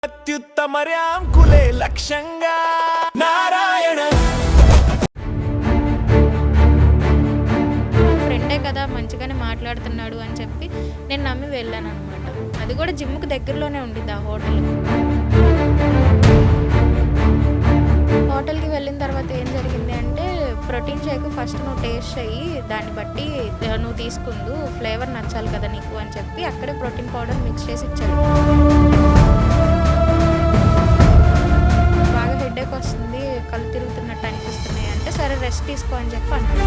అత్యుత్తమర్యాంకులే లక్ష్యంగా నారాయణ ఫ్రెండే కదా మంచిగానే మాట్లాడుతున్నాడు అని చెప్పి నేను నమ్మి వెళ్ళాను అనమాట. అది కూడా జిమ్కి దగ్గరలోనే ఉండిద్ది ఆ హోటల్. హోటల్కి వెళ్ళిన తర్వాత ఏం జరిగింది అంటే, ప్రోటీన్ షేక్ ఫస్ట్ నువ్వు టేస్ట్ చెయ్యి, దాన్ని బట్టి నువ్వు తీసుకుందు, ఫ్లేవర్ నచ్చాలి కదా నీకు అని చెప్పి అక్కడే ప్రోటీన్ పౌడర్ మిక్స్ చేసి ఇచ్చాడు. బాగా హెడేక్ వస్తుంది, కళ్ళు తిరుగుతున్నట్టు అనిపిస్తున్నాయి అంటే సరే రెస్ట్ తీసుకో అని చెప్పి అన్నాడు.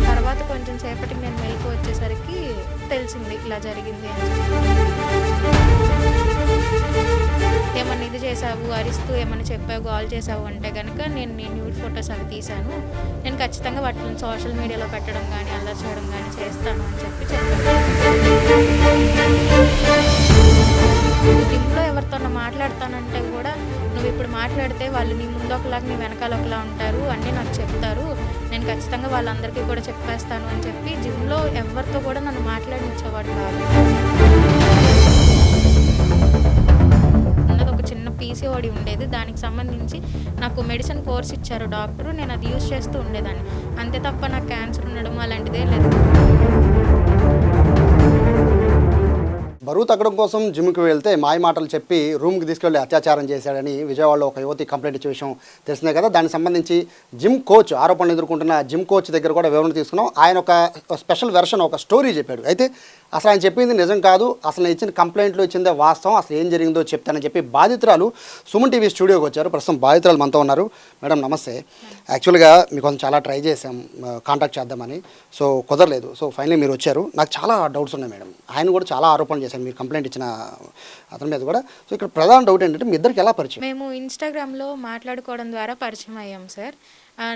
తర్వాత కొంచెం సేపటికి నేను మెలకు వచ్చేసరికి తెలిసింది ఇలా జరిగింది అని. ఏమన్నా ఇది చేసావు, అరిస్తూ ఏమన్నా చెప్పావు, కాల్ చేసావు అంటే కనుక నేను నీ న్యూడ్ ఫొటోస్ అవి తీశాను, నేను ఖచ్చితంగా వాటిని సోషల్ మీడియాలో పెట్టడం కానీ అల్లరి చేయడం కానీ చేస్తాను అని చెప్పి చెప్పాను. జిమ్లో ఎవరితోనో మాట్లాడతానంటే కూడా నువ్వు ఇప్పుడు మాట్లాడితే వాళ్ళు నీ ముందు ఒకలాగా నీ వెనకాల ఒకలా ఉంటారు అన్నీ నాకు చెప్తారు, నేను ఖచ్చితంగా వాళ్ళందరికీ కూడా చెప్పేస్తాను అని చెప్పి జిమ్లో ఎవరితో కూడా నన్ను మాట్లాడించేవాడు కాదు. అన్నది ఒక చిన్న పీసీఓడి ఉండేది, దానికి సంబంధించి నాకు మెడిసిన్ కోర్స్ ఇచ్చారు డాక్టరు, నేను అది యూజ్ చేస్తూ ఉండేదాన్ని, అంతే తప్ప నాకు క్యాన్సర్ ఉండడం అలాంటిదే లేదు. బరువు తగ్గడం కోసం జిమ్కి వెళ్తే మాయ మాటలు చెప్పి రూమ్కి తీసుకెళ్లి అత్యాచారం చేశాడని విజయవాడలో ఒక యువతి కంప్లైంట్ ఇచ్చే విషయం తెలిసిందే కదా. దానికి సంబంధించి జిమ్ కోచ్ ఆరోపణలు ఎదుర్కొంటున్న జిమ్ కోచ్ దగ్గర కూడా వివరణ తీసుకున్నాం. ఆయన ఒక స్పెషల్ వెర్షన్, ఒక స్టోరీ చెప్పాడు. అయితే అసలు ఆయన చెప్పింది నిజం కాదు, అసలు నేను ఇచ్చిన కంప్లైంట్లో ఇచ్చిందే వాస్తవం, అసలు ఏం జరిగిందో చెప్తానని చెప్పి బాధితురాలు సుమన్ టీవీ స్టూడియోకి వచ్చారు. ప్రస్తుతం బాధితురాలు మనతో ఉన్నారు. మేడం నమస్తే. యాక్చువల్గా మీకోసం చాలా ట్రై చేసాం కాంటాక్ట్ చేద్దామని, సో కుదరలేదు. సో ఫైనలీ మీరు వచ్చారు. నాకు చాలా డౌట్స్ ఉన్నాయి మేడం. ఆయన కూడా చాలా ఆరోపణలు చేశాను మీరు కంప్లైంట్ ఇచ్చిన అతని మీద కూడా. సో ఇక్కడ ప్రధాన డౌట్ ఏంటంటే మీ ఇద్దరికి ఎలా పరిచయం? మేము ఇన్స్టాగ్రామ్లో మాట్లాడుకోవడం ద్వారా పరిచయం అయ్యాం సార్.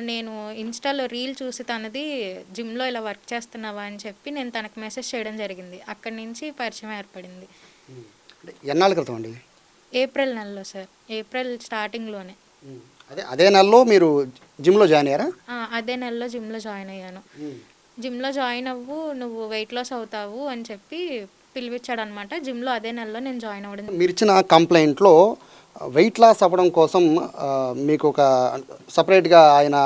నేను ఇన్స్టాలో రీల్ చూసి తనది జిమ్లో ఇలా వర్క్ చేస్తున్నావా అని చెప్పి నేను తనకు మెసేజ్ చేయడం జరిగింది. అక్కడి నుంచి పరిచయం ఏర్పడింది. ఎన్నాళ్ళ క్రితం అండి? ఏప్రిల్ నెలలో సార్, ఏప్రిల్ స్టార్టింగ్లోనే. అదే నెలలో మీరు జిమ్లో జాయిన్ అయ్యారా? అదే నెలలో జిమ్లో జాయిన్ అయ్యాను. జిమ్లో జాయిన్ అవ్వు, నువ్వు వెయిట్ లాస్ అవుతావు అని చెప్పి పిలిపించాడు అనమాట. జిమ్లో అదే నెలలో నేను జాయిన్ అవ్వడం. మీరు ఇచ్చిన కంప్లైంట్లో వెయిట్ లాస్ అవ్వడం కోసం మీకు ఒక సపరేట్గా ఆయన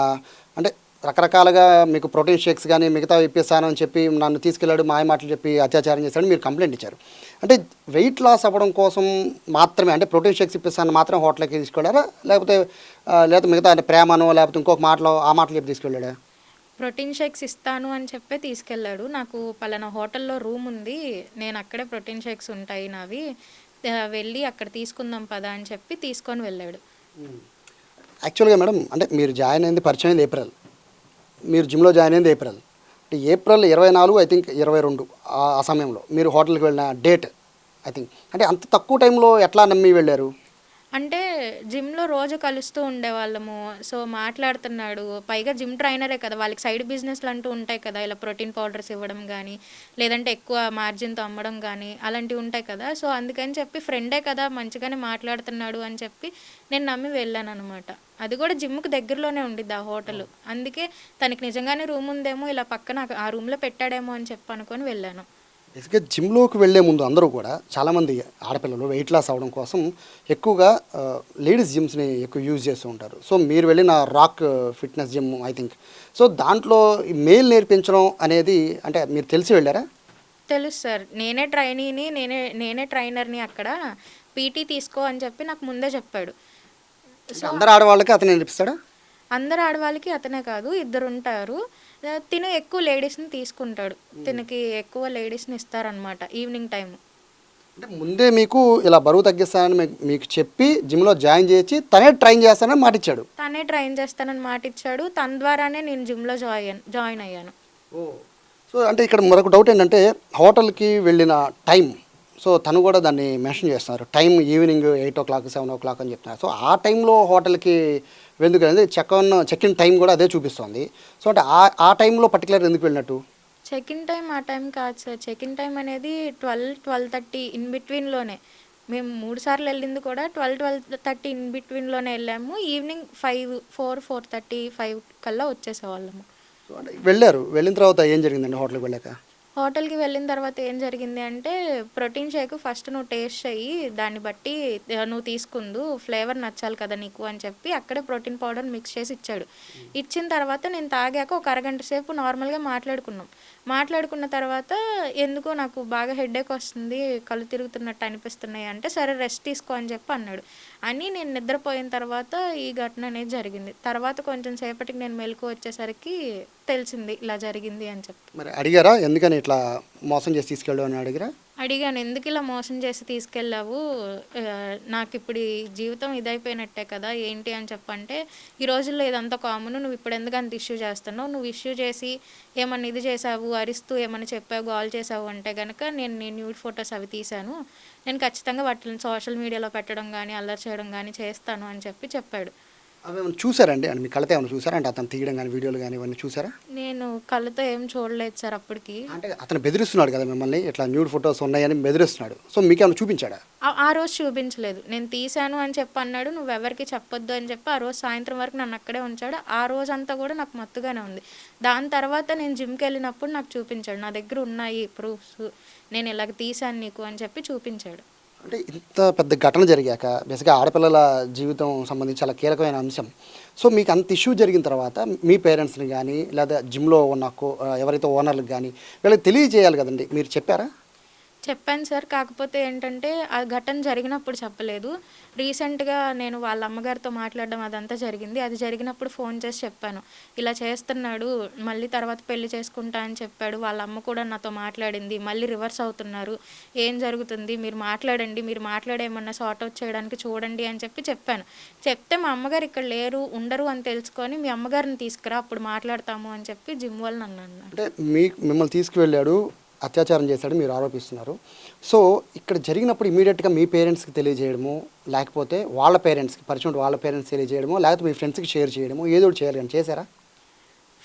అంటే రకరకాలుగా మీకు ప్రోటీన్ షేక్స్ కానీ మిగతా ఇప్పిస్తాను అని చెప్పి నన్ను తీసుకెళ్ళాడు, మాయ మాటలు చెప్పి అత్యాచారం చేశాడు మీరు కంప్లైంట్ ఇచ్చారు. అంటే వెయిట్ లాస్ అవ్వడం కోసం మాత్రమే, అంటే ప్రోటీన్ షేక్స్ ఇప్పిస్తాను మాత్రం హోటల్కి తీసుకెళ్ళారా, లేకపోతే మిగతా అంటే ప్రేమనో లేకపోతే ఇంకొక మాటలో ఆ మాటలు చెప్పి తీసుకెళ్ళాడా? ప్రోటీన్ షేక్స్ ఇస్తాను అని చెప్పే తీసుకెళ్ళాడు. నాకు పలానా హోటల్లో రూమ్ ఉంది, నేను అక్కడే ప్రోటీన్ షేక్స్ ఉంటాయి నావి, వెళ్ళి అక్కడ తీసుకుందాం పదా అని చెప్పి తీసుకొని వెళ్ళాడు. యాక్చువల్గా మేడం అంటే మీరు జాయిన్ అయింది పరిచయం అయింది ఏప్రిల్, మీరు జిమ్లో జాయిన్ అయింది ఏప్రిల్, అంటే ఏప్రిల్ 24 ఐ థింక్ 22 ఆ సమయంలో మీరు హోటల్కి వెళ్ళిన డేట్ ఐ థింక్. అంటే అంత తక్కువ టైంలో ఎట్లా నమ్మి వెళ్ళారు? అంటే జిమ్లో రోజు కలుస్తూ ఉండేవాళ్ళము, సో మాట్లాడుతున్నాడు, పైగా జిమ్ ట్రైనరే కదా, వాళ్ళకి సైడ్ బిజినెస్లు అంటూ ఉంటాయి కదా, ఇలా ప్రోటీన్ పౌడర్స్ ఇవ్వడం కానీ లేదంటే ఎక్కువ మార్జిన్తో అమ్మడం కానీ అలాంటివి ఉంటాయి కదా. సో అందుకని చెప్పి ఫ్రెండే కదా మంచిగానే మాట్లాడుతున్నాడు అని చెప్పి నేను నమ్మి వెళ్ళాను అనమాట. అది కూడా జిమ్కి దగ్గరలోనే ఉండిద్ది ఆ హోటల్, అందుకే తనకి నిజంగానే రూమ్ ఉందేమో, ఇలా పక్కన ఆ రూమ్లో పెట్టాడేమో అని చెప్పి అనుకొని వెళ్ళాను. బేసిక్గా జిమ్లోకి వెళ్ళే ముందు అందరూ కూడా చాలామంది ఆడపిల్లలు వెయిట్ లాస్ అవ్వడం కోసం ఎక్కువగా లేడీస్ జిమ్స్ని ఎక్కువ యూజ్ చేస్తూ ఉంటారు. సో మీరు వెళ్ళిన rock fitness gym I think, so దాంట్లో మేల్ నేర్పించడం అనేది అంటే మీరు తెలిసి వెళ్ళారా? తెలుసు సార్, నేనే ట్రైనీని, నేనే ట్రైనర్ని, అక్కడ పీటీ తీసుకో అని చెప్పి నాకు ముందే చెప్పాడు. సో అందరు ఆడవాళ్ళకి అతను నేర్పిస్తాడా? అందరు ఆడవాళ్ళకి అతనే కాదు, ఇద్దరు ఉంటారు. తిను ఎక్కువ లేడీస్ని తీసుకుంటాడు, తినకి ఎక్కువ లేడీస్ని ఇస్తారనమాట ఈవినింగ్ టైం. అంటే ముందే మీకు ఇలా బరువు తగ్గిస్తానని మీకు చెప్పి జిమ్లో జాయిన్ చేసి తనే ట్రైన్ చేస్తానని మాట ఇచ్చాడు? తనే ట్రైన్ చేస్తానని మాట ఇచ్చాడు, తన ద్వారానే నేను జిమ్లో జాయిన్ అయ్యాను. సో అంటే ఇక్కడ మరొక డౌట్ ఏంటంటే హోటల్కి వెళ్ళిన టైం, సో తను కూడా దాన్ని మెన్షన్ చేస్తున్నారు, టైం ఈవినింగ్ 8 o'clock 7 o'clock అని చెప్తున్నారు. సో ఆ టైంలో హోటల్కి ఎందుకు అనేది చెక్ ఇన్ టైం కూడా అదే చూపిస్తుంది. సో అంటే ఆ టైంలో పర్టికులర్ ఎందుకు వెళ్ళినట్టు? చెక్ ఇన్ టైం ఆ టైం కాదు సార్, చెక్ ఇన్ టైం అనేది 12-12:30 ఇన్ బిట్వీన్లోనే. మేము 3 సార్లు వెళ్ళింది కూడా 12-12:30 ఇన్ బిట్వీన్లోనే వెళ్ళాము. ఈవినింగ్ 4-4:30-5 కల్లా వచ్చేసేవాళ్ళము. సో అంటే వెళ్ళారు, వెళ్ళిన తర్వాత ఏం జరిగిందండి హోటల్కి వెళ్ళాక? హోటల్‌కి వెళ్ళిన తర్వాత ఏం జరిగింది అంటే, ప్రోటీన్ షేక్ ఫస్ట్ నువ్వు టేస్ట్ చెయ్యి. దాన్ని బట్టి నువ్వు తీసుకుందు. ఫ్లేవర్ నచ్చాలి కదా నీకు అని చెప్పి అక్కడే ప్రోటీన్ పౌడర్ మిక్స్ చేసి ఇచ్చాడు. ఇచ్చిన తర్వాత నేను తాగాక ఒక అరగంట సేపు నార్మల్‌గా మాట్లాడుకున్నాం. మాట్లాడుకున్న తర్వాత ఎందుకో నాకు బాగా హెడేక్ వస్తుంది. కళ్ళు తిరుగుతున్నట్టు అనిపిస్తున్నాయి అంటే, సరే రెస్ట్ తీసుకో అని చెప్పి అన్నాడు. అని నేను నిద్రపోయిన తర్వాత ఈ ఘటన అనేది జరిగింది. తర్వాత కొంచెం సేపటికి నేను మెలుకువ వచ్చేసరికి తెలిసింది ఇలా జరిగింది అని చెప్పి. మరి అడిగారా ఎందుకని ఇట్లా మోసం చేసి తీసుకెళ్ళావు అని అడిగారా? అడిగాను, ఎందుకు ఇలా మోసం చేసి తీసుకెళ్ళావు, నాకిప్పుడు ఈ జీవితం ఇదైపోయినట్టే కదా ఏంటి అని చెప్పంటే, ఈ రోజుల్లో ఇదంతా కామన్, నువ్వు ఇప్పుడు ఎందుకు అంత ఇష్యూ చేస్తున్నావు, నువ్వు ఇష్యూ చేసి ఏమన్నా ఇది చేసావు, అరిస్తూ ఏమన్నా చెప్పావు, గోల్ చేసావు అంటే కనుక నేను న్యూడ్ ఫొటోస్ అవి తీశాను, నేను ఖచ్చితంగా వాటిని సోషల్ మీడియాలో పెట్టడం కానీ అల్లరి చేయడం కానీ చేస్తాను అని చెప్పి చెప్పాడు. అవి ఏమైనా చూసారండి అంటే మీ కళ్ళతో ఏమైనా చూసారా అంటే అతను తీయడం కానీ వీడియోలు కానీ ఇవన్నీ చూసారా? నేను కళ్ళతో ఏం చూడలేదు సార్ అప్పటికి. అంటే అతను బెదిరిస్తున్నాడు కదా మిమ్మల్ని, ఇట్లా న్యూడ్ ఫొటోస్ ఉన్నాయని బెదిరిస్తున్నాడు. సో మీకేమైనా చూపించాడా? ఆ రోజు చూపించలేదు. నేను తీశాను అని చెప్పి అన్నాడు, నువ్వెవరికి చెప్పొద్దు అని చెప్పి ఆ రోజు సాయంత్రం వరకు నన్ను అక్కడే ఉంచాడు. ఆ రోజంతా కూడా నాకు మత్తుగానే ఉంది. దాని తర్వాత నేను జిమ్కి వెళ్ళినప్పుడు నాకు చూపించాడు, నా దగ్గర ఉన్నాయి ప్రూఫ్స్, నేను ఇలాగ తీశాను నీకు అని చెప్పి చూపించాడు. అంటే ఇంత పెద్ద ఘటన జరిగాక బేసిక్గా ఆడపిల్లల జీవితం సంబంధించి చాలా కీలకమైన అంశం. సో మీకు అంత ఇష్యూ జరిగిన తర్వాత మీ పేరెంట్స్ని కానీ లేదా జిమ్లో ఉన్న ఎవరైతే ఓనర్లకు కానీ వీళ్ళకి తెలియజేయాలి కదండి, మీరు చెప్పారా? చెప్పాను సార్, కాకపోతే ఏంటంటే ఆ ఘటన జరిగినప్పుడు చెప్పలేదు. రీసెంట్గా నేను వాళ్ళ అమ్మగారితో మాట్లాడడం అదంతా జరిగింది. అది జరిగినప్పుడు ఫోన్ చేసి చెప్పాను, ఇలా చేస్తున్నాడు, మళ్ళీ తర్వాత పెళ్లి చేసుకుంటా అని చెప్పాడు, వాళ్ళ అమ్మ కూడా నాతో మాట్లాడింది, మళ్ళీ రివర్స్ అవుతున్నారు, ఏం జరుగుతుంది, మీరు మాట్లాడండి, మీరు మాట్లాడేమన్నా సార్ట్ అవుట్ చేయడానికి చూడండి అని చెప్పి చెప్పాను. చెప్తే మా అమ్మగారు ఇక్కడ లేరు, ఉండరు అని తెలుసుకొని మీ అమ్మగారిని తీసుకురా అప్పుడు మాట్లాడతాము అని చెప్పి జిమ్ వాళ్ళు నన్ను అన్నారు. అంటే మిమ్మల్ని తీసుకువెళ్ళాడు, అత్యాచారం చేశాడు మీరు ఆరోపిస్తున్నారు. సో ఇక్కడ జరిగినప్పుడు ఇమీడియట్గా మీ పేరెంట్స్కి తెలియజేయడము, లేకపోతే వాళ్ళ పేరెంట్స్కి పరిచయం వాళ్ళ పేరెంట్స్ తెలియజేయడము, లేకపోతే మీ ఫ్రెండ్స్కి షేర్ చేయడము, ఏదో ఒకటి చేయాలి అని చేశారా?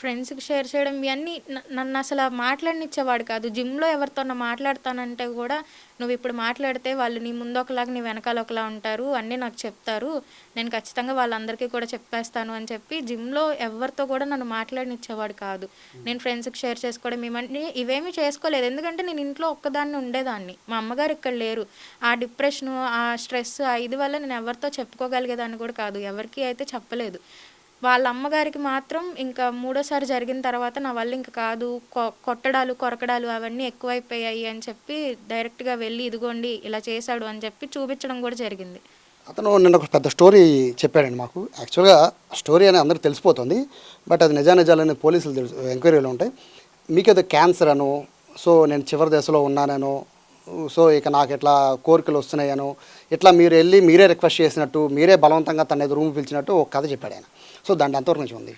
ఫ్రెండ్స్కి షేర్ చేయడం ఇవన్నీ నన్ను అసలు మాట్లాడనిచ్చేవాడు కాదు. జిమ్లో ఎవరితోన్నా మాట్లాడతానంటే కూడా, నువ్వు ఇప్పుడు మాట్లాడితే వాళ్ళు నీ ముందు ఒకలాగా నీ వెనకాల ఒకలా ఉంటారు, అన్నీ నాకు చెప్తారు, నేను ఖచ్చితంగా వాళ్ళందరికీ కూడా చెప్పేస్తాను అని చెప్పి జిమ్లో ఎవరితో కూడా నన్ను మాట్లాడనిచ్చేవాడు కాదు. నేను ఫ్రెండ్స్కి షేర్ చేసుకోవడం ఇవేమీ చేసుకోలేదు, ఎందుకంటే నేను ఇంట్లో ఒక్కదాన్ని ఉండేదాన్ని, మా అమ్మగారు ఇక్కడ లేరు. ఆ డిప్రెషను, ఆ స్ట్రెస్, ఆ ఇది వల్ల నేను ఎవరితో చెప్పుకోగలిగేదాన్ని కూడా కాదు, ఎవరికి అయితే చెప్పలేదు. వాళ్ళ అమ్మగారికి మాత్రం ఇంకా మూడోసారి జరిగిన తర్వాత నా వల్ల ఇంక కాదు, కొట్టడాలు కొరకడాలు అవన్నీ ఎక్కువైపోయాయి అని చెప్పి డైరెక్ట్గా వెళ్ళి ఇదిగోండి ఇలా చేశాడు అని చెప్పి చూపించడం కూడా జరిగింది. అతను నిన్న ఒక పెద్ద స్టోరీ చెప్పాడండి మాకు. యాక్చువల్గా స్టోరీ అని అందరికీ తెలిసిపోతుంది, బట్ అది నిజానిజాలని పోలీసులు ఎంక్వైరీలో ఉంటాయి. మీకు ఏదో క్యాన్సర్ అను, సో నేను చివరి దశలో ఉన్నానను, సో ఇక నాకు ఎట్లా కోరికలు వస్తున్నాయను, ఇట్లా మీరు వెళ్ళి మీరే రిక్వెస్ట్ చేసినట్టు, మీరే బలవంతంగా తన రూమ్ పిలిచినట్టు ఒక కథ చెప్పాడు ఆయన. సో దాంట్లో ఎంతవరకు నుంచి ఉంది?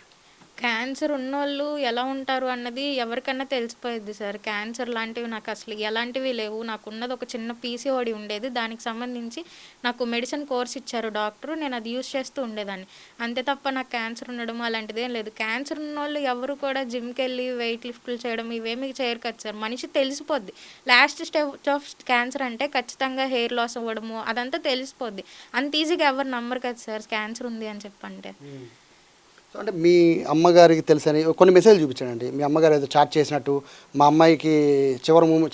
క్యాన్సర్ ఉన్నోళ్ళు ఎలా ఉంటారు అన్నది ఎవరికన్నా తెలిసిపోయింది సార్. క్యాన్సర్ లాంటివి నాకు అసలు ఎలాంటివి లేవు. నాకున్నది ఒక చిన్న పీసీఓడి ఉండేది, దానికి సంబంధించి నాకు మెడిసిన్ కోర్స్ ఇచ్చారు డాక్టరు, నేను అది యూస్ చేస్తూ ఉండేదాన్ని, అంతే తప్ప నాకు క్యాన్సర్ ఉండడం అలాంటిది ఏం లేదు. క్యాన్సర్ ఉన్నోళ్ళు ఎవరు కూడా జిమ్కి వెళ్ళి వెయిట్ లిఫ్ట్లు చేయడం ఇవేమీ చేయరు కదా సార్. మనిషి తెలిసిపోద్ది, లాస్ట్ స్టేజ్ ఆఫ్ క్యాన్సర్ అంటే ఖచ్చితంగా హెయిర్ లాస్ అవ్వడము అదంతా తెలిసిపోద్ది. అంత ఈజీగా ఎవరు నమ్మరు కదా సార్ క్యాన్సర్ ఉంది అని చెప్పంటే. సో అంటే మీ అమ్మగారికి తెలుసని కొన్ని మెసేజ్ చూపించాడండి, మీ అమ్మగారు ఏదో చాట్ చేసినట్టు, మా అమ్మాయికి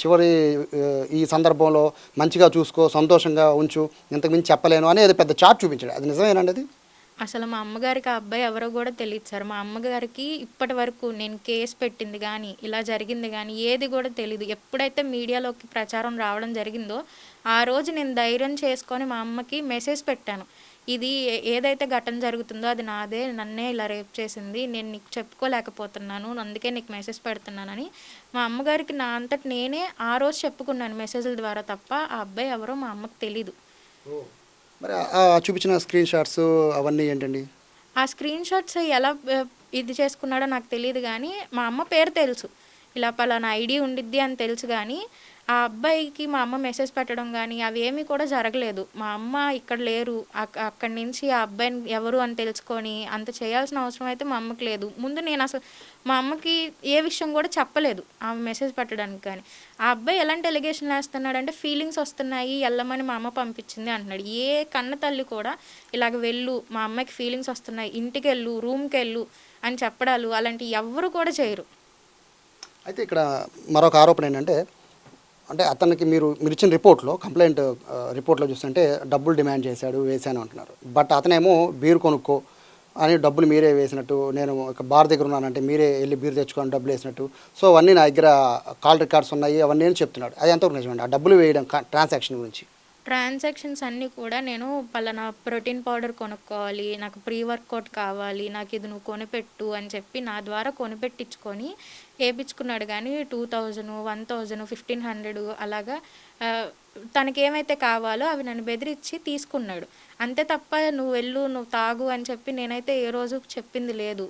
చివరి ఈ సందర్భంలో మంచిగా చూసుకో, సంతోషంగా ఉంచు, ఇంతకుమించి చెప్పలేను అని ఏదో పెద్ద చాట్ చూపించాడు, అది నిజమేనండి? అది అసలు మా అమ్మగారికి ఆ అబ్బాయి ఎవరో కూడా తెలియదు సార్. మా అమ్మగారికి ఇప్పటి వరకు నేను కేసు పెట్టింది కానీ ఇలా జరిగింది కానీ ఏది కూడా తెలీదు. ఎప్పుడైతే మీడియాలోకి ప్రచారం రావడం జరిగిందో ఆ రోజు నేను ధైర్యం చేసుకొని మా అమ్మకి మెసేజ్ పెట్టాను, ఇది ఏదైతే ఘటన జరుగుతుందో అది నాదే, నన్నే ఇలా రేప్ చేసింది, నేను నీకు చెప్పుకోలేకపోతున్నాను, అందుకే నీకు మెసేజ్ పెడుతున్నానని మా అమ్మగారికి నా అంతటి నేనే ఆ రోజు చెప్పుకున్నాను మెసేజ్ల ద్వారా తప్ప ఆ అబ్బాయి ఎవరో మా అమ్మకి తెలీదు. మరి చూపించిన స్క్రీన్ షాట్స్ అవన్నీ ఏంటండి? ఆ స్క్రీన్ షాట్స్ ఎలా ఇది చేసుకున్నాడో నాకు తెలియదు కానీ మా అమ్మ పేరు తెలుసు, ఇలా పలానా ఐడి ఉండిద్ది అని తెలుసు కానీ ఆ అబ్బాయికి మా అమ్మ మెసేజ్ పెట్టడం కానీ అవి ఏమీ కూడా జరగలేదు. మా అమ్మ ఇక్కడ లేరు, అక్కడి నుంచి ఆ అబ్బాయిని ఎవరు అని తెలుసుకొని అంత చేయాల్సిన అవసరం అయితే మా అమ్మకి లేదు. ముందు నేను అసలు మా అమ్మకి ఏ విషయం కూడా చెప్పలేదు ఆమె మెసేజ్ పెట్టడానికి. కానీ ఆ అబ్బాయి ఎలాంటి ఎలిగేషన్ వేస్తున్నాడంటే ఫీలింగ్స్ వస్తున్నాయి వెళ్ళమని మా అమ్మ పంపించింది అంటున్నాడు. ఏ కన్న తల్లి కూడా ఇలాగ వెళ్ళు, మా అమ్మాయికి ఫీలింగ్స్ వస్తున్నాయి, ఇంటికి వెళ్ళు, రూమ్కి వెళ్ళు అని చెప్పడాలు అలాంటివి ఎవ్వరు కూడా చేయరు. అయితే ఇక్కడ మరొక ఆరోపణ ఏంటంటే అంటే అతనికి మీరు ఇచ్చిన రిపోర్ట్లో కంప్లైంట్ రిపోర్ట్లో చూస్తుంటే డబ్బులు డిమాండ్ చేశాడు వేశాను అంటున్నారు. బట్ అతనేమో బీర్ కొనుక్కో అని డబ్బులు మీరే వేసినట్టు, నేను ఒక బార్ దగ్గర ఉన్నానంటే మీరే వెళ్ళి బీర్ తెచ్చుకొని డబ్బులు వేసినట్టు, సో అవన్నీ నా దగ్గర కాల్ రికార్డ్స్ ఉన్నాయి అవన్నీ అని చెప్తున్నాడు. అది ఎంతవరకు నిజమండి ఆ డబ్బులు వేయడం ట్రాన్సాక్షన్ గురించి? ట్రాన్సాక్షన్స్ అన్నీ కూడా నేను పలానా ప్రోటీన్ పౌడర్ కొనుక్కోవాలి, నాకు ప్రీ వర్కౌట్ కావాలి, నాకు ఇది నువ్వు కొనిపెట్టు అని చెప్పి నా ద్వారా కొనిపెట్టించుకొని వేయించుకున్నాడు. కానీ 2000, 1000, 1500 అలాగా తనకి ఏమైతే కావాలో అవి నన్ను బెదిరించి తీసుకున్నాడు. అంతే తప్ప నువ్వు వెళ్ళు, నువ్వు తాగు అని చెప్పి నేనైతే ఏ రోజు చెప్పింది లేదు.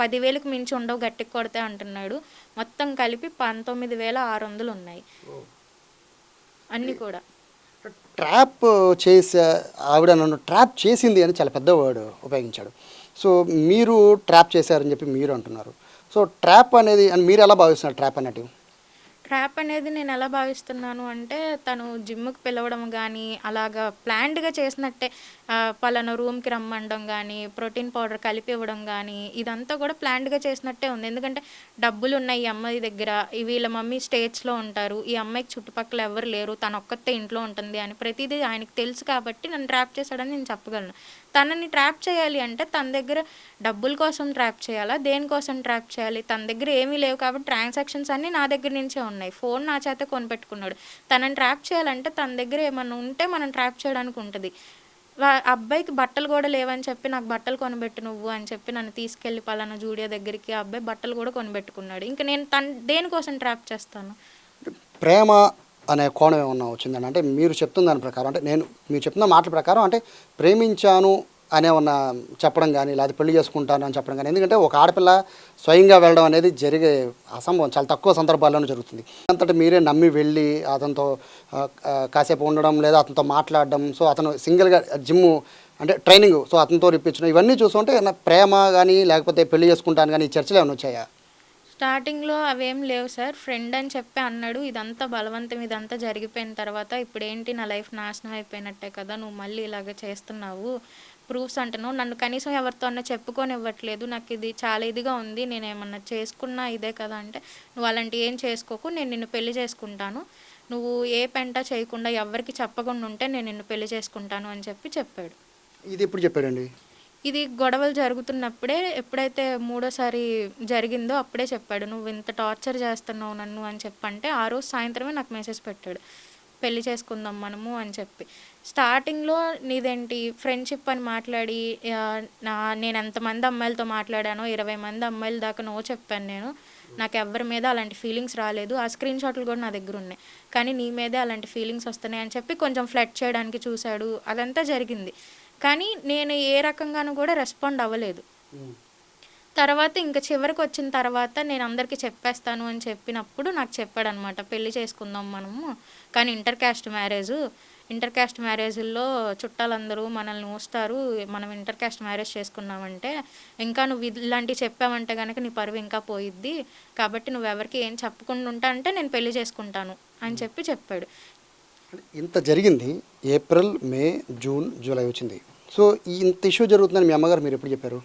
10,000కి మించి ఉండవు గట్టికి కొడితే అంటున్నాడు. మొత్తం కలిపి 19,600 ఉన్నాయి అన్నీ కూడా. ట్రాప్ చేసే ఆవిడ నన్ను ట్రాప్ చేసింది అని చాలా పెద్ద వర్డ్ ఉపయోగించాడు. సో మీరు ట్రాప్ చేశారని చెప్పి మీరు అంటున్నారు. సో ట్రాప్ అనేది అని మీరు ఎలా భావిస్తున్నారు? ట్రాప్ అన్నట్టు ట్రాప్ అనేది నేను ఎలా భావిస్తున్నాను అంటే తను జిమ్కి పిలవడం కానీ అలాగా ప్లాన్డ్గా చేసినట్టే, పలానా రూమ్కి రమ్మండం కానీ ప్రోటీన్ పౌడర్ కలిపి ఇవ్వడం కానీ ఇదంతా కూడా ప్లాన్డ్గా చేసినట్టే ఉంది. ఎందుకంటే డబ్బులు ఉన్నాయి ఈ అమ్మాయి దగ్గర, వీళ్ళ మమ్మీ స్టేట్స్లో ఉంటారు, ఈ అమ్మాయికి చుట్టుపక్కల ఎవరు లేరు, తను ఒక్కతే ఇంట్లో ఉంటుంది అని ప్రతిదీ ఆయనకి తెలుసు కాబట్టి నన్ను ట్రాప్ చేశాడని నేను చెప్పగలను. తనని ట్రాప్ చేయాలి అంటే తన దగ్గర డబ్బుల కోసం ట్రాప్ చేయాలా, దేనికోసం ట్రాప్ చేయాలి? తన దగ్గర ఏమీ లేవు కాబట్టి ట్రాన్సాక్షన్స్ అన్నీ నా దగ్గర నుంచే ఉన్నాయి. ఫోన్ నా చేత కొనిపెట్టుకున్నాడు. తనని ట్రాప్ చేయాలంటే తన దగ్గర ఏమన్నా ఉంటే మనం ట్రాప్ చేయడానికి ఉంటుంది. అబ్బాయికి బట్టలు కూడా లేవని చెప్పి నాకు బట్టలు కొనిపెట్టు నువ్వు అని చెప్పి నన్ను తీసుకెళ్ళి పలానా జూడియో దగ్గరికి ఆ అబ్బాయి బట్టలు కూడా కొనిపెట్టుకున్నాడు. ఇంకా నేను దేనికోసం ట్రాప్ చేస్తాను? ప్రేమ అనే కోణం ఏమన్నా వచ్చిందని అంటే మీరు చెప్తున్న దాని ప్రకారం, అంటే మీరు చెప్తున్న మాటల ప్రకారం అంటే ప్రేమించాను అనే ఉన్న చెప్పడం కానీ లేదా పెళ్లి చేసుకుంటాను అని చెప్పడం కానీ, ఎందుకంటే ఒక ఆడపిల్ల స్వయంగా వెళ్ళడం అనేది జరిగే అసంభవం, చాలా తక్కువ సందర్భాల్లోనే జరుగుతుంది. అంతటా మీరే నమ్మి వెళ్ళి అతనితో కాసేపు ఉండడం లేదా అతనితో మాట్లాడడం, సో అతను సింగిల్గా జిమ్ అంటే ట్రైనింగ్ సో అతనితో ఇప్పించడం, ఇవన్నీ చూస్తుంటే ప్రేమ కానీ లేకపోతే పెళ్లి చేసుకుంటాను కానీ ఈ చర్చలు ఏమైనా వచ్చాయా? స్టార్టింగ్లో అవేం లేవు సార్, ఫ్రెండ్ అని చెప్పి అన్నాడు. ఇదంతా బలవంతం, ఇదంతా జరిగిపోయిన తర్వాత ఇప్పుడు ఏంటి నా లైఫ్ నాశనం అయిపోయినట్టే కదా, నువ్వు మళ్ళీ ఇలాగ చేస్తున్నావు, ప్రూఫ్స్ అంటున్నావు, నన్ను కనీసం ఎవరితో అన్నా చెప్పుకొని ఇవ్వట్లేదు, నాకు ఇది చాలా ఇదిగా ఉంది, నేను ఏమన్నా చేసుకున్నా ఇదే కదా అంటే, నువ్వు అలాంటి ఏం చేసుకోకు, నేను నిన్ను పెళ్లి చేసుకుంటాను, నువ్వు ఏ పెంట చేయకుండా ఎవరికి చెప్పకుండా ఉంటే నేను నిన్ను పెళ్లి చేసుకుంటాను అని చెప్పాడు. ఇది ఎప్పుడు చెప్పాడండి? ఇది గొడవలు జరుగుతున్నప్పుడే, ఎప్పుడైతే మూడోసారి జరిగిందో అప్పుడే చెప్పాడు. నువ్వు ఇంత టార్చర్ చేస్తున్నావు నన్ను అని చెప్పంటే ఆ రోజు సాయంత్రమే నాకు మెసేజ్ పెట్టాడు, పెళ్లి చేసుకుందాం మనము అని చెప్పి. స్టార్టింగ్లో నీదేంటి ఫ్రెండ్షిప్ అని మాట్లాడి నేను ఎంతమంది అమ్మాయిలతో మాట్లాడానో 20 మంది అమ్మాయిల దాకా నో చెప్పాను నేను, నాకు ఎవరి మీద అలాంటి ఫీలింగ్స్ రాలేదు, ఆ స్క్రీన్ షాట్లు కూడా నా దగ్గర ఉన్నాయి, కానీ నీ మీదే అలాంటి ఫీలింగ్స్ వస్తున్నాయి అని చెప్పి కొంచెం ఫ్లర్ట్ చేయడానికి చూశాడు. అదంతా జరిగింది. కానీ నేను ఏ రకంగానూ కూడా రెస్పాండ్ అవ్వలేదు. తర్వాత ఇంకా చివరికి వచ్చిన తర్వాత నేను అందరికీ చెప్పేస్తాను అని చెప్పినప్పుడు నాకు చెప్పాడనమాట, పెళ్లి చేసుకుందాం మనము, కానీ ఇంటర్ క్యాస్ట్ మ్యారేజ్ల్లో చుట్టాలందరూ మనల్ని చూస్తారు, మనం ఇంటర్ క్యాస్ట్ మ్యారేజ్ చేసుకున్నామంటే ఇంకా నువ్వు ఇలాంటివి చెప్పావంటే కనుక నీ పరువు ఇంకా పోయిద్ది, కాబట్టి నువ్వెవరికి ఏం చెప్పకుండా ఉంటా అంటే నేను పెళ్లి చేసుకుంటాను అని చెప్పాడు. ఇంత జరిగింది, ఏప్రిల్, మే, జూన్, జూలై వచ్చింది. సో ఇంత ఇష్యూ జరుగుతుందని మీ అమ్మగారు మీరు ఎప్పుడు చెప్పారు?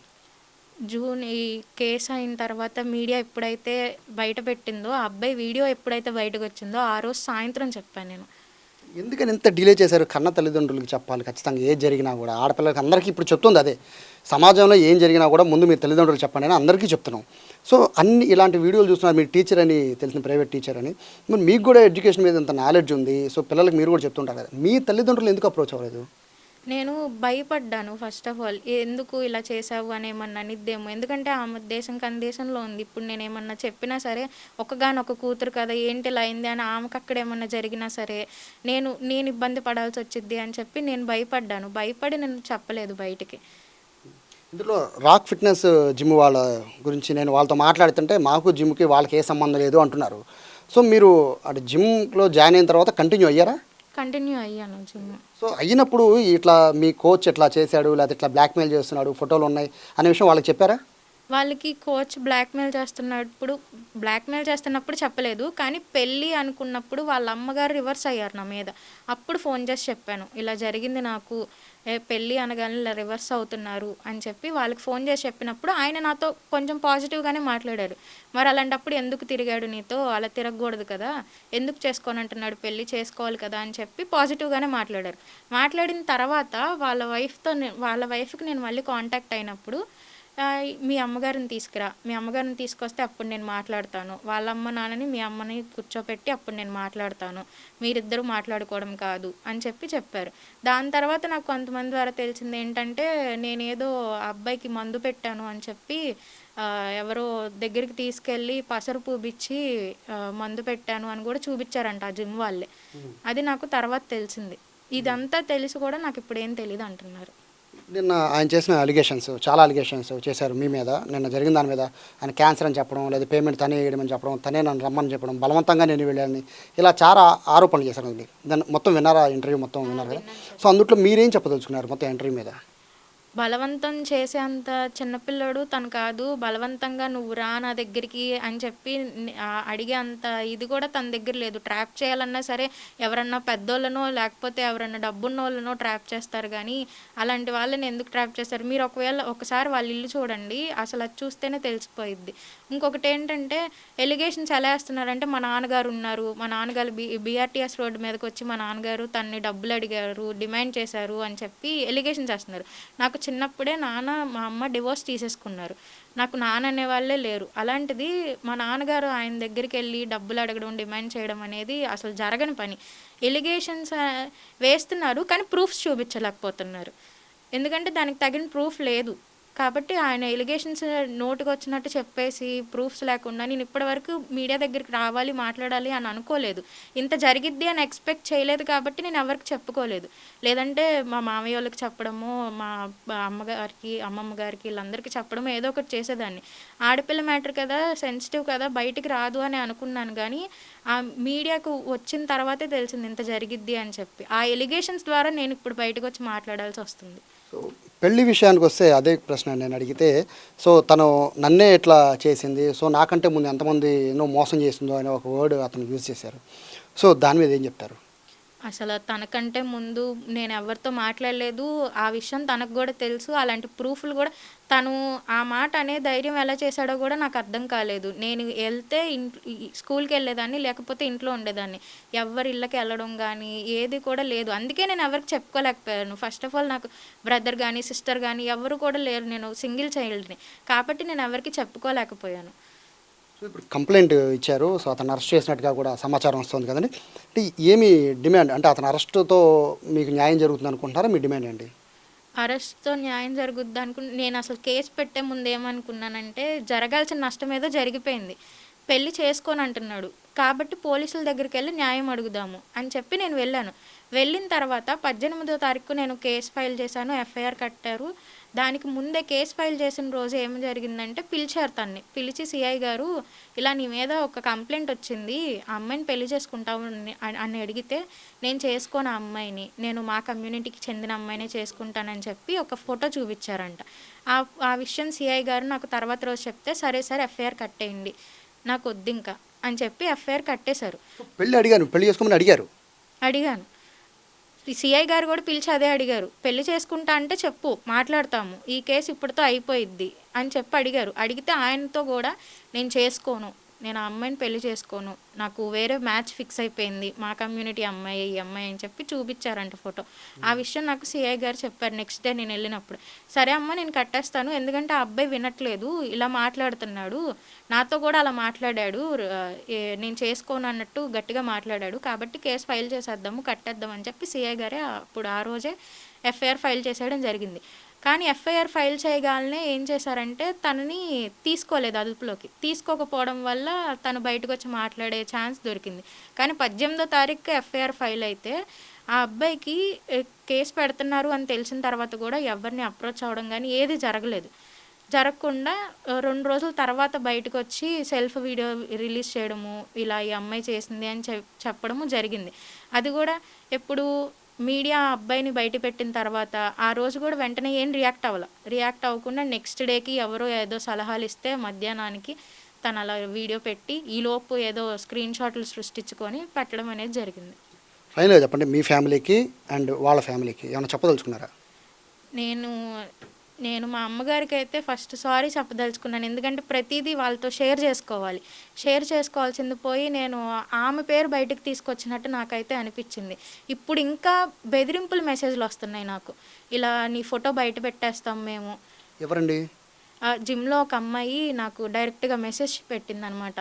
జూన్ ఈ కేసు అయిన తర్వాత మీడియా ఎప్పుడైతే బయట పెట్టిందో, ఆ అబ్బాయి వీడియో ఎప్పుడైతే బయటకు వచ్చిందో ఆ రోజు సాయంత్రం చెప్పాను నేను. ఎందుకని ఇంత డిలే చేశారు? కన్న తల్లిదండ్రులకి చెప్పాలి ఖచ్చితంగా, ఏది జరిగినా కూడా. ఆడపిల్లలకి అందరికీ ఇప్పుడు చెప్తుంది అదే, సమాజంలో ఏం జరిగినా కూడా ముందు మీ తల్లిదండ్రులు చెప్పండి అని అందరికీ చెప్తున్నాం. సో అన్ని ఇలాంటి వీడియోలు చూస్తున్నారు, మీరు టీచర్ అని తెలిసిన, ప్రైవేట్ టీచర్ అని, మరి మీకు కూడా ఎడ్యుకేషన్ మీద ఇంత నాలెడ్జ్ ఉంది, సో పిల్లలకి మీరు కూడా చెప్తుంటారు కదా, మీ తల్లిదండ్రులు ఎందుకు అప్రోచ్ అవ్వలేదు? నేను భయపడ్డాను ఫస్ట్ ఆఫ్ ఆల్, ఎందుకు ఇలా చేసావు అని ఏమన్నా అనిద్దేమో, ఎందుకంటే ఆమె దేశం కందేశంలో ఉంది. ఇప్పుడు నేను ఏమన్నా చెప్పినా సరే ఒకగానొక కూతురు కదా ఏంటి ఇలా అయింది అని ఆమెకు అక్కడ ఏమన్నా జరిగినా సరే నేను ఇబ్బంది పడాల్సి వచ్చింది అని చెప్పి నేను భయపడి నేను చెప్పలేదు బయటికి. ఇందులో రాక్ ఫిట్నెస్ జిమ్ వాళ్ళ గురించి నేను వాళ్ళతో మాట్లాడుతుంటే మాకు జిమ్కి వాళ్ళకి ఏ సంబంధం లేదు అంటున్నారు. సో మీరు అటు జిమ్లో జాయిన్ అయిన తర్వాత కంటిన్యూ అయ్యారా? కంటిన్యూ అయ్యాను జిమ్. సో అయినప్పుడు ఇట్లా మీ కోచ్ ఎట్లా చేశాడు, లేకపోతే ఇట్లా బ్లాక్మెయిల్ చేస్తున్నాడు, ఫోటోలు ఉన్నాయి అనే విషయం వాళ్ళకి చెప్పారా? వాళ్ళకి కోచ్ బ్లాక్‌మెయిల్ చేస్తున్నప్పుడు చెప్పలేదు. కానీ పెళ్లి అనుకున్నప్పుడు వాళ్ళ అమ్మగారు రివర్స్ అయ్యారు నా మీద. అప్పుడు ఫోన్ చేసి చెప్పాను. ఇలా జరిగింది నాకు. పెళ్లి అనగానే ఇలా రివర్స్ అవుతున్నారు అని చెప్పి వాళ్ళకి ఫోన్ చేసి చెప్పినప్పుడు ఆయన నాతో కొంచెం పాజిటివ్‌గానే మాట్లాడారు. మరి అలాంటప్పుడు ఎందుకు తిరిగాడు నీతో? అలా తిరగకూడదు కదా! ఎందుకు చేసుకోనంటున్నాడు పెళ్లి? చేసుకోవాలి కదా! అని చెప్పి పాజిటివ్‌గానే మాట్లాడారు. మాట్లాడిన తర్వాత వాళ్ళ వైఫ్‌కి నేను మళ్ళీ కాంటాక్ట్ అయినప్పుడు మీ అమ్మగారిని తీసుకురా. మీ అమ్మగారిని తీసుకొస్తే అప్పుడు నేను మాట్లాడతాను. వాళ్ళ అమ్మ, నాన్నని మీ అమ్మని కూర్చోపెట్టి అప్పుడు నేను మాట్లాడతాను. మీరిద్దరూ మాట్లాడుకోవడం కాదు అని చెప్పారు. దాని తర్వాత నాకు కొంతమంది ద్వారా తెలిసింది ఏంటంటే, నేనేదో ఆ అబ్బాయికి మందు పెట్టాను అని చెప్పి ఎవరో దగ్గరికి తీసుకెళ్ళి పసరు పూపిచ్చి మందు పెట్టాను అని కూడా చూపించారంట ఆ జిమ్ వాళ్ళే. అది నాకు తర్వాత తెలిసింది. ఇదంతా తెలిసి కూడా నాకు ఇప్పుడేం తెలీదు అంటున్నారు. నిన్న ఆయన చేసిన చాలా అలిగేషన్స్ చేశారు మీ మీద. నిన్న జరిగిన దాని మీద ఆయన క్యాన్సర్ అని చెప్పడం, లేదా పేమెంట్ తనే వేయడమని చెప్పడం, తనే నన్ను రమ్మని చెప్పడం, బలవంతంగా నేను వెళ్ళాలని, ఇలా చాలా ఆరోపణలు చేశారండి. దాన్ని మొత్తం విన్నారా? ఇంటర్వ్యూ మొత్తం విన్నారు కదా? సో అందుట్లో మీరేం చెప్పదలుచుకున్నారు మొత్తం ఇంటర్వ్యూ మీద? బలవంతం చేసేంత చిన్నపిల్లోడు తను కాదు. బలవంతంగా నువ్వు రా నా దగ్గరికి అని చెప్పి అడిగే అంత ఇది కూడా తన దగ్గర లేదు. ట్రాప్ చేయాలన్నా సరే ఎవరన్నా పెద్దోళ్ళనో లేకపోతే ఎవరన్నా డబ్బున్నోళ్ళనో ట్రాప్ చేస్తారు కానీ అలాంటి వాళ్ళని ఎందుకు ట్రాప్ చేస్తారు? మీరు ఒకసారి వాళ్ళ ఇల్లు చూడండి. అసలు అది చూస్తేనే తెలిసిపోయిద్ది. ఇంకొకటి ఏంటంటే ఎలిగేషన్స్ ఎలా వేస్తున్నారంటే మా నాన్నగారు ఉన్నారు. మా నాన్నగారు బీఆర్టీఎస్ రోడ్డు మీదకి వచ్చి మా నాన్నగారు తనని డబ్బులు అడిగారు, డిమాండ్ చేశారు అని చెప్పి ఎలిగేషన్స్ వేస్తున్నారు. నాకు చిన్నప్పుడే మా అమ్మ డివోర్స్ తీసేసుకున్నారు. నాకు నాన్న అనేవాళ్ళే లేరు. అలాంటిది మా నాన్నగారు ఆయన దగ్గరికి వెళ్ళి డబ్బులు అడగడం, డిమాండ్ చేయడం అనేది అసలు జరగని పని. ఎలిగేషన్స్ వేస్తున్నారు కానీ ప్రూఫ్స్ చూపించలేకపోతున్నారు. ఎందుకంటే దానికి తగిన ప్రూఫ్ లేదు. కాబట్టి ఆయన ఎలిగేషన్స్ నోటికొచ్చినట్టు చెప్పేసి ప్రూఫ్స్ లేకుండా నేను ఇప్పటివరకు మీడియా దగ్గరికి రావాలి, మాట్లాడాలి అని అనుకోలేదు. ఇంత జరిగిద్ది అని ఎక్స్పెక్ట్ చేయలేదు కాబట్టి నేను ఎవరికి చెప్పుకోలేదు. లేదంటే మా మామయ్య వాళ్ళకి చెప్పడము, మా అమ్మమ్మ గారికి వీళ్ళందరికీ చెప్పడము ఏదో ఒకటి చేసేదాన్ని. ఆడపిల్ల మ్యాటర్ కదా, సెన్సిటివ్ కదా, బయటికి రాదు అని అనుకున్నాను కానీ ఆ మీడియాకు వచ్చిన తర్వాతే తెలిసింది ఇంత జరిగిద్ది అని చెప్పి. ఆ ఎలిగేషన్స్ ద్వారా నేను ఇప్పుడు బయటకు వచ్చి మాట్లాడాల్సి వస్తుంది. సో పెళ్లి విషయానికి వస్తే అదే ప్రశ్న నేను అడిగితే, సో తను నన్నే ఎట్లా చేసింది, సో నాకంటే ముందు ఎంతమంది ఎన్నో మోసం చేసిందో అనే ఒక వర్డ్ అతను యూజ్ చేశారు. సో దాని మీద ఏం చెప్తారు? అసలు తనకంటే ముందు నేను ఎవరితో మాట్లాడలేదు. ఆ విషయం తనకు కూడా తెలుసు. అలాంటి ప్రూఫ్‌లు కూడా తను ఆ మాట అనే ధైర్యం ఎలా చేశాడో కూడా నాకు అర్థం కాలేదు. నేను ఎళ్తే స్కూల్‌కెళ్ళేదాన్ని, లేకపోతే ఇంట్లో ఉండేదాన్ని. ఎవ్వరి ఇళ్ళకి వెళ్ళడం గానీ, ఏది కూడా లేదు. అందుకే నేను ఎవరికీ చెప్పుకోలేకపోయాను. ఫస్ట్ ఆఫ్ ఆల్ నాకు బ్రదర్ గానీ, సిస్టర్ గానీ ఎవ్వరు కూడా లేరు. నేను సింగిల్ చైల్డ్‌ని. కాబట్టి నేను ఎవరికీ చెప్పుకోలేకపోయాను. సో ఇప్పుడు కంప్లైంట్ ఇచ్చారు. సో అతను అరెస్ట్ చేసినట్టుగా కూడా సమాచారం వస్తుంది కదండి. అంటే ఏమి డిమాండ్, అంటే అతని అరెస్ట్‌తో మీకు న్యాయం జరుగుతుంది అనుకుంటున్నారా? మీ డిమాండ్ ఏంటి? అరెస్ట్‌తో న్యాయం జరుగుద్ది నేను అసలు కేసు పెట్టే ముందు ఏమనుకున్నానంటే, జరగాల్సిన నష్టం ఏదో జరిగిపోయింది. పెళ్లి చేసుకోనంటున్నాడు. కాబట్టి పోలీసుల దగ్గరికెళ్ళి న్యాయం అడుగుదాము అని చెప్పి నేను వెళ్ళాను. వెళ్ళిన తర్వాత 18వ తారీఖు నేను కేసు ఫైల్ చేశాను. ఎఫ్ఐఆర్ కట్టారు. దానికి ముందే కేసు ఫైల్ చేసిన రోజు ఏం జరిగిందంటే పిలిచారు తన్ని. పిలిచి సిఐ గారు ఇలా నీ మీద ఒక కంప్లైంట్ వచ్చింది. ఆ అమ్మాయిని పెళ్లి చేసుకుంటావు అని అడిగితే నేను చేసుకోను ఆ అమ్మాయిని. నేను మా కమ్యూనిటీకి చెందిన అమ్మాయినే చేసుకుంటానని చెప్పి ఒక ఫోటో చూపించారంట. ఆ విషయం సిఐ గారు నాకు తర్వాత రోజు చెప్తే సరే ఎఫ్ఐఆర్ కట్టేయండి. నాకు వద్దింకా అని చెప్పి ఎఫ్ఐఆర్ కట్టేశారు. పెళ్లి చేసుకోమని అడిగాను. సిఐ గారు కూడా పిలిచి అదే అడిగారు. పెళ్లి చేసుకుంటా అంటే చెప్పు, మాట్లాడతాము. ఈ కేసు ఇప్పటితో అయిపోయిద్ది అని చెప్పి అడిగారు. అడిగితే ఆయనతో కూడా నేను చేసుకోను, నేను ఆ అమ్మాయిని పెళ్లి చేసుకోను, నాకు వేరే మ్యాచ్ ఫిక్స్ అయిపోయింది, మా కమ్యూనిటీ అమ్మాయి ఈ అమ్మాయి అని చెప్పి చూపించారంట ఫోటో. ఆ విషయం నాకు సిఐ గారు చెప్పారు నెక్స్ట్ డే నేను వెళ్ళినప్పుడు. సరే అమ్మ నేను కట్టేస్తాను, ఎందుకంటే ఆ అబ్బాయి వినట్లేదు, ఇలా మాట్లాడుతున్నాడు, నాతో కూడా అలా మాట్లాడాడు, నేను చేసుకోను అన్నట్టు గట్టిగా మాట్లాడాడు, కాబట్టి కేసు ఫైల్ చేసేద్దాము, కట్టేద్దాం అని చెప్పి సిఐ గారే అప్పుడు ఆ రోజే ఎఫ్ఐఆర్ ఫైల్ చేసేయడం జరిగింది. కానీ ఎఫ్ఐఆర్ ఫైల్ చేయగానే ఏం చేశారంటే తనని తీసుకోలేదు అదుపులోకి. తీసుకోకపోవడం వల్ల తను బయటకు వచ్చి మాట్లాడే ఛాన్స్ దొరికింది. కానీ 18వ తారీఖు ఎఫ్ఐఆర్ ఫైల్ అయితే ఆ అబ్బాయికి కేసు పెడుతున్నారు అని తెలిసిన తర్వాత కూడా ఎవరిని అప్రోచ్ అవ్వడం కానీ ఏది జరగకుండా 2 రోజుల తర్వాత బయటకు వచ్చి సెల్ఫ్ వీడియో రిలీజ్ చేయడము, ఇలా ఈ అమ్మాయి చేసింది అని చెప్పడము జరిగింది. అది కూడా ఎప్పుడు మీడియా అబ్బాయిని బయట పెట్టిన తర్వాత ఆ రోజు కూడా వెంటనే ఏం రియాక్ట్ అవ్వకుండా నెక్స్ట్ డేకి ఎవరో ఏదో సలహాలు ఇస్తే మధ్యాహ్నానికి తను అలా వీడియో పెట్టి ఈలోపు ఏదో స్క్రీన్ షాట్లు సృష్టించుకొని పెట్టడం అనేది జరిగింది. ఫైనల్గా చెప్పండి, మీ ఫ్యామిలీకి అండ్ వాళ్ళ ఫ్యామిలీకి ఏమైనా చెప్పదలుచుకున్నారా? నేను మా అమ్మగారికి అయితే ఫస్ట్ సారీ చెప్పదలుచుకున్నాను. ఎందుకంటే ప్రతిదీ వాళ్ళతో షేర్ చేసుకోవాల్సింది పోయి నేను ఆమె పేరు బయటకు తీసుకొచ్చినట్టు నాకైతే అనిపించింది. ఇప్పుడు ఇంకా బెదిరింపుల మెసేజ్లు వస్తున్నాయి నాకు, ఇలా నీ ఫోటో బయట పెట్టేస్తాం మేము. ఎవరండి? జిమ్లో ఒక అమ్మాయి నాకు డైరెక్ట్గా మెసేజ్ పెట్టిందనమాట,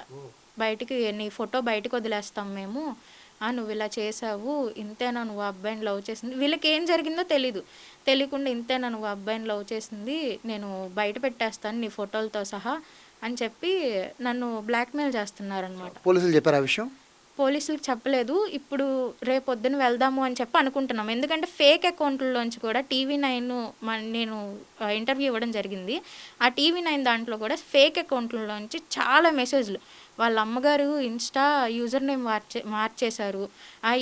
బయటికి నీ ఫోటో బయటకు వదిలేస్తాం మేము, నువ్వు ఇలా చేసావు, ఇంతేనా నువ్వు అబ్బాయిని లవ్ చేసింది, వీళ్ళకి ఏం జరిగిందో తెలియకుండా ఇంతేనా నువ్వు అబ్బాయిని లవ్ చేసింది, నేను బయట పెట్టేస్తాను నీ ఫోటోలతో సహా అని చెప్పి నన్ను బ్లాక్మెయిల్ చేస్తున్నారనమాట. పోలీసులు చెప్పారు ఆ విషయం? పోలీసులకు చెప్పలేదు. ఇప్పుడు రేపొద్దున వెళ్దాము అని చెప్పి అనుకుంటున్నాం. ఎందుకంటే ఫేక్ అకౌంట్లలోంచి కూడా TV9 నేను ఇంటర్వ్యూ ఇవ్వడం జరిగింది. ఆ TV9 దాంట్లో కూడా ఫేక్ అకౌంట్లలోంచి చాలా మెసేజ్లు వాళ్ళ అమ్మగారు ఇన్స్టా యూజర్ నేమ్ మార్చేశారు,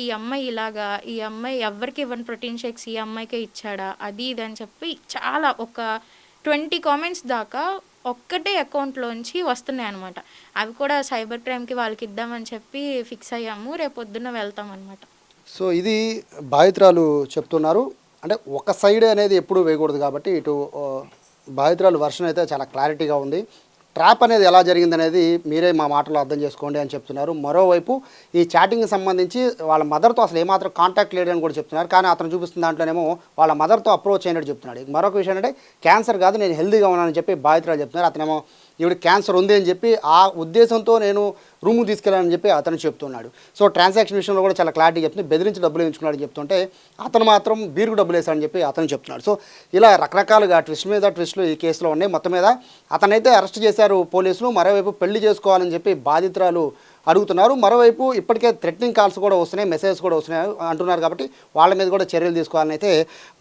ఈ అమ్మాయి ఇలాగా, ఈ అమ్మాయి ఎవరికి ఇవ్వని ప్రోటీన్ షేక్స్ ఈ అమ్మాయికే ఇచ్చాడా, అది ఇది అని చెప్పి చాలా ఒక 20 కామెంట్స్ దాకా ఒక్కటే అకౌంట్లోంచి వస్తున్నాయి అనమాట. అవి కూడా సైబర్ క్రైమ్కి వాళ్ళకి ఇద్దామని చెప్పి ఫిక్స్ అయ్యాము, రేపొద్దున వెళ్తామన్నమాట. సో ఇది బాధితురాలు చెప్తున్నారు. అంటే ఒక సైడ్ అనేది ఎప్పుడూ వేయకూడదు కాబట్టి ఇటు బాధితురాలు వర్షన్ అయితే చాలా క్లారిటీగా ఉంది. ట్రాప్ అనేది ఎలా జరిగిందనేది మీరే మా మాటలో అర్థం చేసుకోండి అని చెప్తున్నారు. మరోవైపు ఈ చాటింగ్కి సంబంధించి వాళ్ళ మదర్తో అసలు ఏమాత్రం కాంటాక్ట్ లేదని కూడా చెప్తున్నారు. కానీ అతను చూపిస్తున్న దాంట్లోనేమో వాళ్ళ మదర్తో అప్రోచ్ అయినట్టు చెప్తున్నాడు. మరొక విషయం అంటే క్యాన్సర్ కాదు, నేను హెల్తీగా ఉన్నానని చెప్పి బాధితురాలు చెప్తున్నారు. అతనేమో ఈవిడ క్యాన్సర్ ఉంది అని చెప్పి ఆ ఉద్దేశంతో నేను రూమ్కి తీసుకెళ్ళాలని చెప్పి అతను చెప్తున్నాడు. సో ట్రాన్సాక్షన్ విషయంలో కూడా చాలా క్లారిటీ చెప్తుంది. బెదిరించి డబ్బులు వేయించుకున్నాడని చెప్తుంటే అతను మాత్రం బీరుకు డబ్బులు వేశాడని చెప్పి అతను చెప్తున్నాడు. సో ఇలా రకరకాలుగా ట్విస్ట్ మీద ట్విస్టులు ఈ కేసులో ఉన్నాయి. మొత్తం మీద అతనైతే అరెస్ట్ చేశారు పోలీసులు. మరోవైపు పెళ్లి చేసుకోవాలని చెప్పి బాధితురాలు అడుగుతున్నారు. మరోవైపు ఇప్పటికే థ్రెటనింగ్ కాల్స్ కూడా వస్తున్నాయి, మెసేజెస్ కూడా వస్తున్నాయి అంటున్నారు. కాబట్టి వాళ్ళ మీద కూడా చర్యలు తీసుకోవాలని అయితే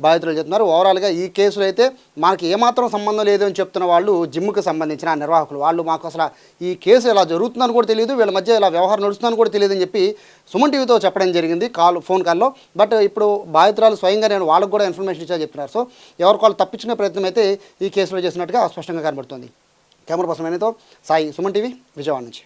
బాధితులు చెప్తున్నారు. ఓవరాల్గా ఈ కేసులో అయితే మనకి ఏమాత్రం సంబంధం లేదు అని చెప్తున్న వాళ్ళు జిమ్కి సంబంధించిన నిర్వాహకులు, వాళ్ళు మాకు అసలు ఈ కేసు ఇలా జరుగుతుందని కూడా తెలియదు, వీళ్ళ మధ్య ఇలా వ్యవహారం నడుస్తుందని కూడా తెలియదు అని చెప్పి సుమన్ టీవీతో చెప్పడం జరిగింది ఫోన్ కాల్లో. బట్ ఇప్పుడు బాధితురాలు స్వయంగా నేను వాళ్ళకు కూడా ఇన్ఫర్మేషన్ ఇచ్చా చెప్తున్నారు. సో ఎవరికి వాళ్ళు తప్పించుకునే ప్రయత్నం అయితే ఈ కేసులో చేసినట్టుగా స్పష్టంగా కనబడుతుంది. Camera person Sai, Suman TV, Vijayawada నుంచి.